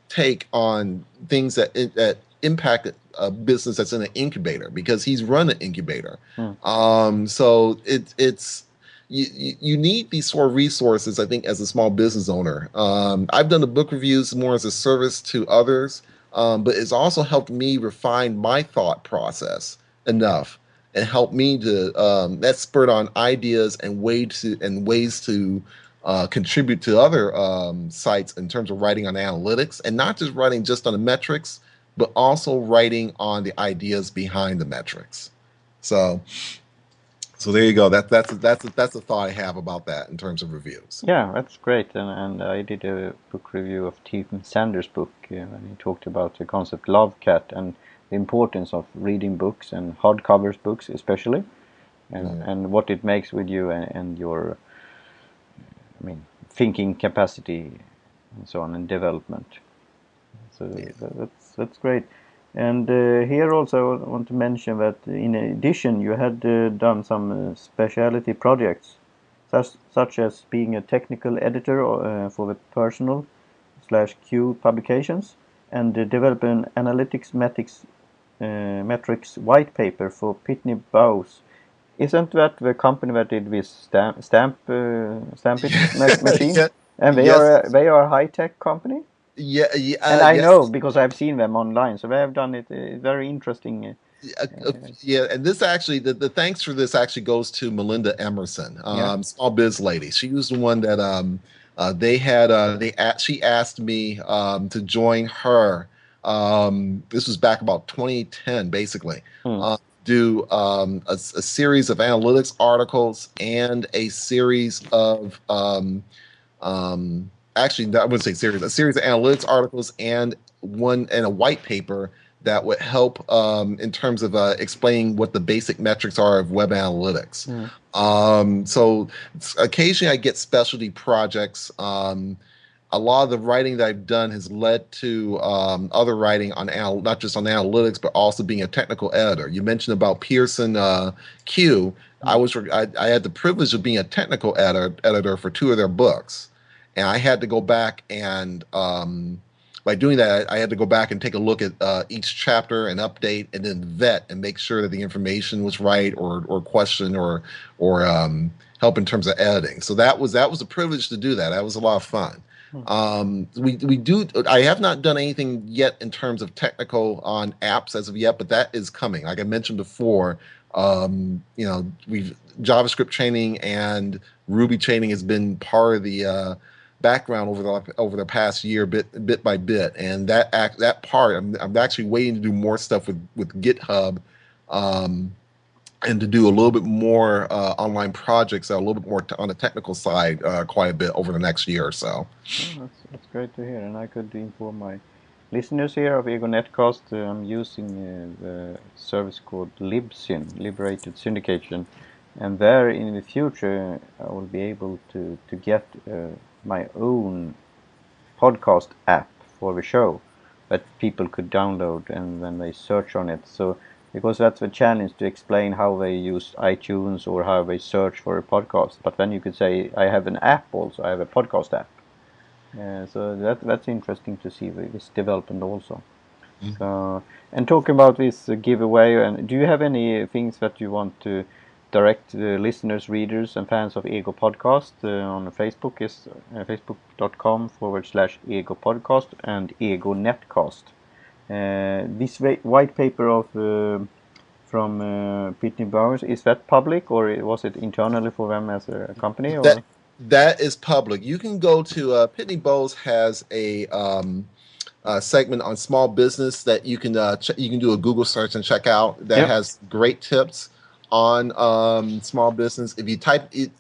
take on things that impact a business that's in an incubator, because he's run an incubator. So it's you need these sort of resources, I think, as a small business owner. I've done the book reviews more as a service to others. But it's also helped me refine my thought process enough, and helped me to that spurred on ideas and ways to contribute to other sites in terms of writing on analytics, and not just writing just on the metrics, but also writing on the ideas behind the metrics. So there you go. That's a thought I have about that in terms of reviews. Yeah, that's great. And I did a book review of Tim Sanders' book when he talked about the concept Love Cat and the importance of reading books and hardcovers books especially, and what it makes with you and your, thinking capacity and so on, and development. So that's great. And here also I want to mention that in addition you had done some specialty projects, such as being a technical editor for the Personal/Q publications, and develop an analytics metrics white paper for Pitney Bowes. Isn't that the company that did this stamp it machine? Yeah. And they are a high-tech company? Yeah, and I know because I've seen them online, so they have done it very interesting. And this actually, the thanks for this actually goes to Melinda Emerson, small biz lady. She was the one that she asked me to join her. This was back about 2010, basically. Do a series of analytics articles and a series of actually, I wouldn't say series, a series of analytics articles and a white paper that would help in terms of explaining what the basic metrics are of web analytics. So occasionally I get specialty projects. A lot of the writing that I've done has led to other writing on not just on analytics, but also being a technical editor. You mentioned about Pearson Q. I had the privilege of being a technical editor for 2 of their books. And I had to go back and, by doing that, I had to go back and take a look at each chapter and update and then vet and make sure that the information was right or question or help in terms of editing. So that was a privilege to do that. That was a lot of fun. We do. I have not done anything yet in terms of technical on apps as of yet, but that is coming. Like I mentioned before, we've JavaScript chaining and Ruby chaining has been part of the background over the past year, bit by bit, and that part I'm actually waiting to do more stuff with GitHub. And to do a little bit more online projects that are a little bit more on the technical side quite a bit over the next year or so. Oh, that's great to hear. And I could inform my listeners here of Ego Netcast. I'm using the service called Libsyn, Liberated Syndication. And there in the future, I will be able to get my own podcast app for the show that people could download and when they search on it. So because that's the challenge to explain how they use iTunes or how they search for a podcast. But then you could say, I have an app also, I have a podcast app. So that's interesting to see this development also. So, and talking about this giveaway, and do you have any things that you want to direct the listeners, readers, and fans of Ego Podcast on Facebook? Is facebook.com/Ego Podcast and Ego Netcast. This white paper from Pitney Bowes, is that public or was it internally for them as a company? Or? That is public. You can go to Pitney Bowes has a segment on small business that you can do a Google search and check out. That has great tips on small business. If you type it,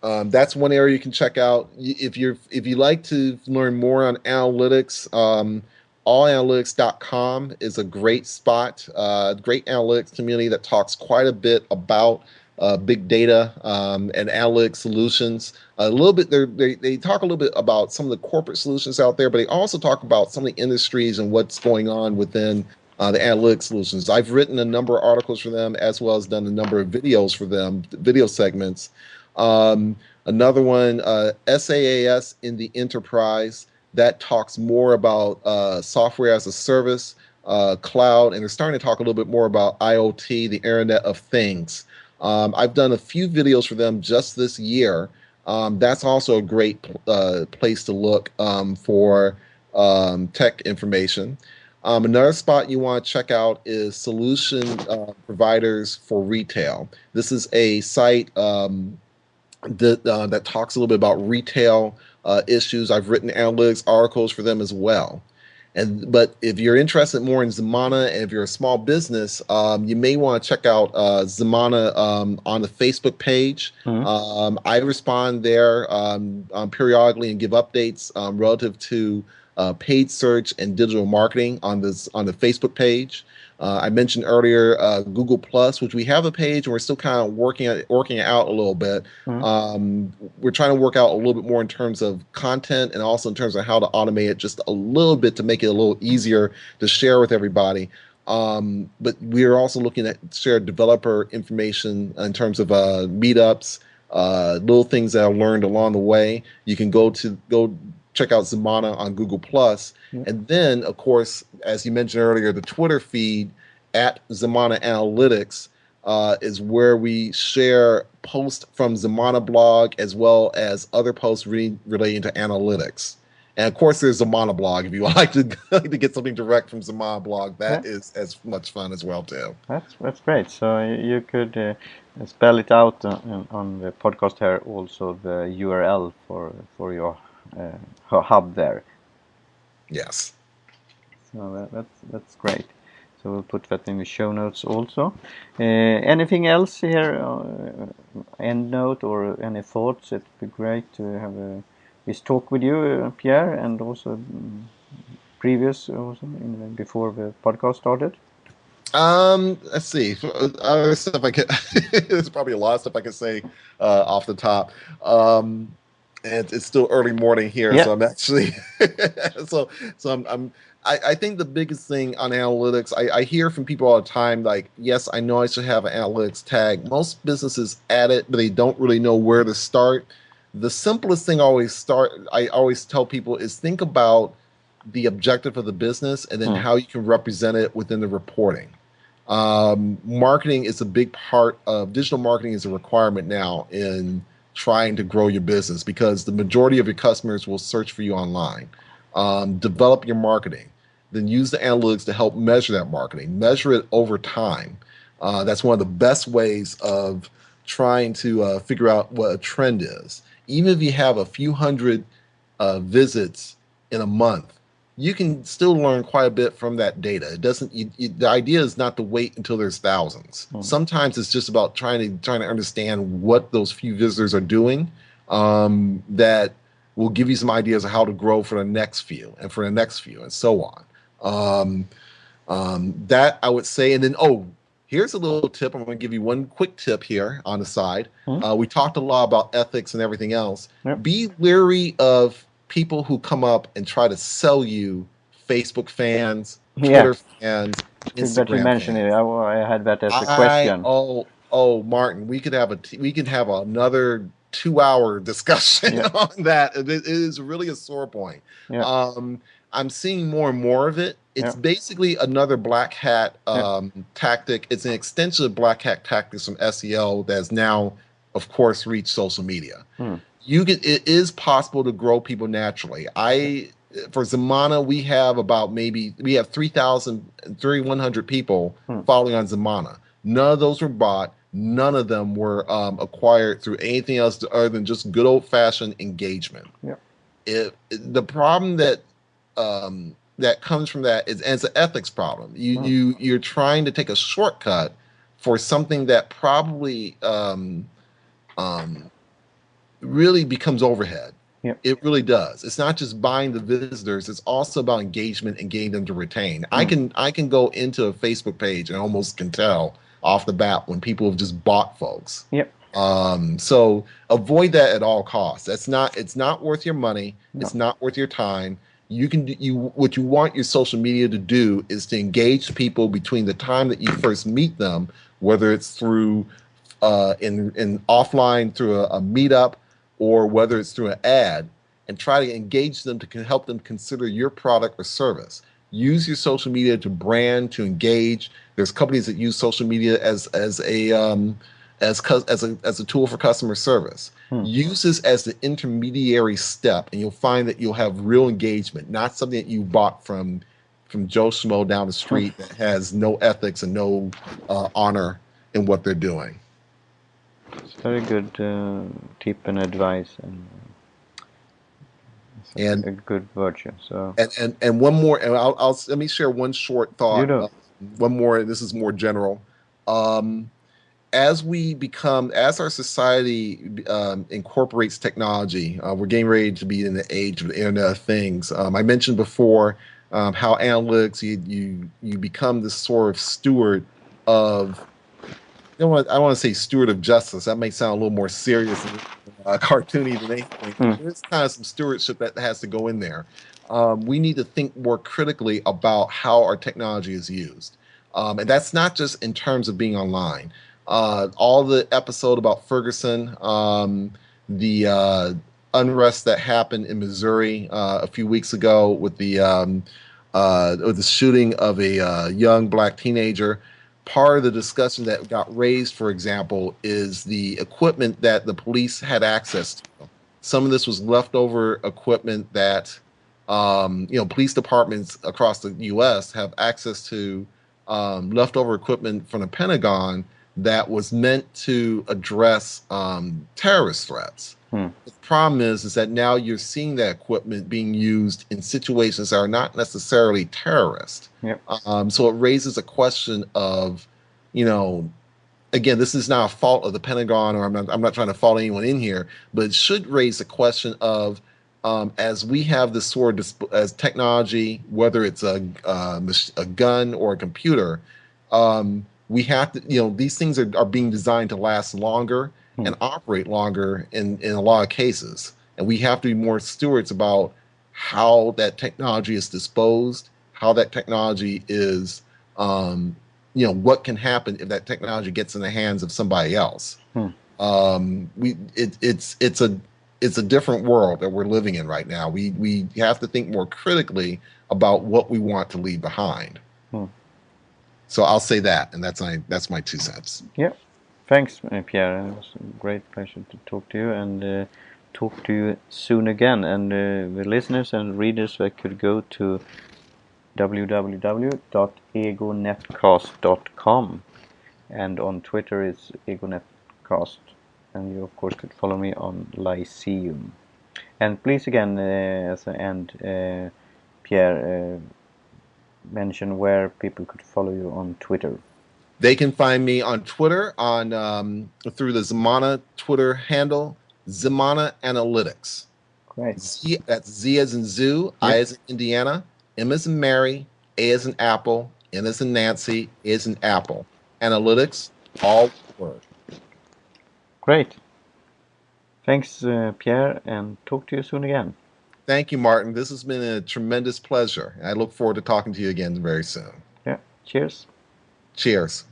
that's one area you can check out. If you like to learn more on analytics, allanalytics.com is a great spot. Great analytics community that talks quite a bit about big data and analytics solutions. A little bit, they talk a little bit about some of the corporate solutions out there, but they also talk about some of the industries and what's going on within the analytics solutions. I've written a number of articles for them, as well as done a number of videos for them, video segments. Another one, SaaS in the enterprise, that talks more about software as a service, cloud, and they're starting to talk a little bit more about IoT, the Internet of Things. I've done a few videos for them just this year. That's also a great place to look for tech information. Another spot you want to check out is Solution Providers for Retail. This is a site that talks a little bit about retail issues. I've written analytics articles for them as well. But if you're interested more in Zimana, and if you're a small business, you may want to check out Zimana on the Facebook page. I respond there periodically and give updates relative to paid search and digital marketing on the Facebook page. I mentioned earlier Google Plus, which we have a page and we're still kind of working it out a little bit. We're trying to work out a little bit more in terms of content and also in terms of how to automate it just a little bit to make it a little easier to share with everybody. But we're also looking at share developer information in terms of meetups, little things that I learned along the way. You can go check out Zimana on Google Plus. And then, of course, as you mentioned earlier, the Twitter feed at Zimana Analytics is where we share posts from Zimana blog as well as other posts relating to analytics. And of course, there's Zimana blog. If you like to get something direct from Zimana blog, that is as much fun as well too. That's great. So you could spell it out on the podcast here. Also, the URL for your hub there. Yes. So that's great. So we'll put that in the show notes also. Anything else here? End note or any thoughts? It'd be great to have this talk with you, Pierre, and also previous also before the podcast started. Let's see. Other stuff I could. There's probably a lot of stuff I could say off the top. And it's still early morning here, so I'm actually I think the biggest thing on analytics, I hear from people all the time, like, yes, I know I should have an analytics tag. Most businesses add it, but they don't really know where to start. The simplest thing I always tell people is think about the objective of the business and then how you can represent it within the reporting. Marketing is a big part of digital marketing is a requirement now in trying to grow your business because the majority of your customers will search for you online. Develop your marketing, then use the analytics to help measure that marketing, measure it over time. That's one of the best ways of trying to figure out what a trend is. Even if you have a few hundred visits in a month, you can still learn quite a bit from that data. It doesn't. The idea is not to wait until there's thousands. Sometimes it's just about trying to understand what those few visitors are doing. That will give you some ideas of how to grow for the next few and for the next few and so on. That I would say, and then here's a little tip. I'm going to give you one quick tip here on the side. We talked a lot about ethics and everything else. Yep. Be wary of people who come up and try to sell you Facebook fans, Twitter fans, Instagram That you mentioned fans. it. I had that as a question. Martin, we could have another 2-hour discussion on that. It is really a sore point. Yeah. I'm seeing more and more of it. It's basically another black hat tactic. It's an extension of black hat tactics from SEO that has now, of course, reached social media. It is possible to grow people naturally. For Zimana, we have 3,100 people following on Zimana. None of those were bought. None of them were acquired through anything else other than just good old fashioned engagement. The problem that comes from that is, and it's an ethics problem. You're trying to take a shortcut for something that probably really becomes overhead. It really does. It's not just buying the visitors. It's also about engagement and getting them to retain. I can go into a Facebook page and almost can tell off the bat when people have just bought folks. So avoid that at all costs. It's not worth your money. No. It's not worth your time. What you want your social media to do is to engage people between the time that you first meet them, whether it's through in offline through a meetup, or whether it's through an ad, and try to engage them to help them consider your product or service. Use your social media to brand, to engage. There's companies that use social media as a tool for customer service. Use this as the intermediary step, and you'll find that you'll have real engagement, not something that you bought from Joe Schmo down the street that has no ethics and no honor in what they're doing. It's very good tip and advice, and a good virtue. So and one more, and let me share one short thought. One more. This is more general. As our society incorporates technology, we're getting ready to be in the age of the Internet of Things. I mentioned before how analytics, you become this sort of steward of. I want to say steward of justice. That may sound a little more serious and cartoony than anything. There's kind of some stewardship that has to go in there. We need to think more critically about how our technology is used. And that's not just in terms of being online. All the episode about Ferguson, the unrest that happened in Missouri a few weeks ago with the shooting of a young black teenager. Part of the discussion that got raised, for example, is the equipment that the police had access to. Some of this was leftover equipment that, police departments across the U.S. have access to leftover equipment from the Pentagon that was meant to address terrorist threats. The problem is that now you're seeing that equipment being used in situations that are not necessarily terrorist. So it raises a question of, again, this is not a fault of the Pentagon, or I'm not trying to fault anyone in here, but it should raise the question of, as we have this sort of as technology, whether it's a gun or a computer, we have to, these things are being designed to last longer and operate longer in a lot of cases. And we have to be more stewards about how that technology is disposed, how that technology is, what can happen if that technology gets in the hands of somebody else. It's a different world that we're living in right now. We have to think more critically about what we want to leave behind. So I'll say that, and that's my 2 cents. Yeah. Thanks, Pierre. It was a great pleasure to talk to you, and talk to you soon again. And the listeners and readers that could go to www.egonetcast.com, and on Twitter it's egonetcast, and you of course could follow me on Lyceum. And please again, as an end, Pierre, mention where people could follow you on Twitter. They can find me on Twitter through the Zimana Twitter handle, Zimana Analytics. Great. That's Z as in zoo, Yep. I as in Indiana, M as in Mary, A as in Apple, N as in Nancy, A as in Apple. Analytics, all word. Great. Thanks, Pierre, and talk to you soon again. Thank you, Martin. This has been a tremendous pleasure. I look forward to talking to you again very soon. Yeah. Cheers. Cheers.